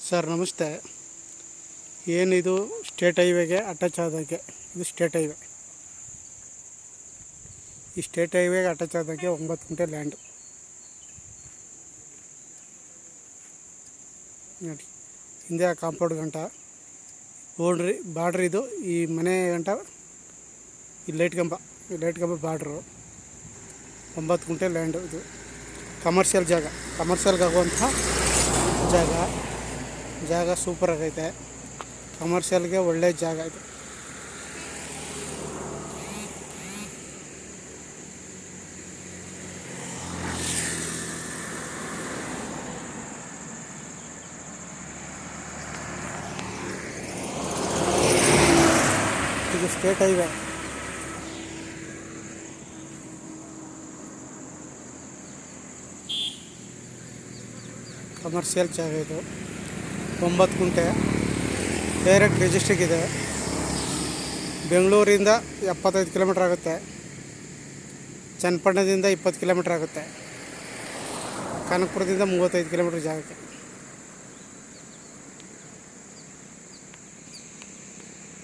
Sir ನಮಸ್ತೆ. ಏನಿದು state ಹೈವೇಗೆ attach ಆದಾಗೆ ಇದು ಸ್ಟೇಟ್ ಹೈವೇ. ಈ ಸ್ಟೇಟ್ ಹೈವೇಗೆ ಅಟ್ಯಾಚ್ ಆದಾಗೆ 9 ಗುಂಟೆ ಲ್ಯಾಂಡು ನೋಡಿ. ಹಿಂದೆ ಕಾಂಪೌಂಡ್ ಗಂಟ ಬಾರ್ಡ್ರ್ ಇದು. ಈ ಮನೆ ಗಂಟ ಈ ಲೈಟ್ ಕಂಬ ಬಾರ್ಡ್ರು. 9 ಗುಂಟೆ ಲ್ಯಾಂಡು. ಇದು ಕಮರ್ಷಿಯಲ್ಗೆ ಆಗುವಂಥ ಜಾಗ ಸೂಪರ್ ಆಗೈತೆ. ಕಮರ್ಷಿಯಲ್ಗೆ ಒಳ್ಳೆ ಜಾಗ ಇದು. ಇದು ಸ್ಟೇಟ್ ಹೈವೇ. ಕಮರ್ಷಿಯಲ್ ಜಾಗ ಇದು. 9 ಗುಂಟೆ ಡೈರೆಕ್ಟ್ ರಿಜಿಸ್ಟ್ರಿಗೆ ಇದೆ. ಬೆಂಗಳೂರಿಂದ 75 ಕಿಲೋಮೀಟ್ರ್ ಆಗುತ್ತೆ. ಚನ್ನಪಟ್ಟಣದಿಂದ 20 ಕಿಲೋಮೀಟ್ರ್ ಆಗುತ್ತೆ. ಕನಕಪುರದಿಂದ 35 ಕಿಲೋಮೀಟ್ರ್ ಜಾಗಕ್ಕೆ.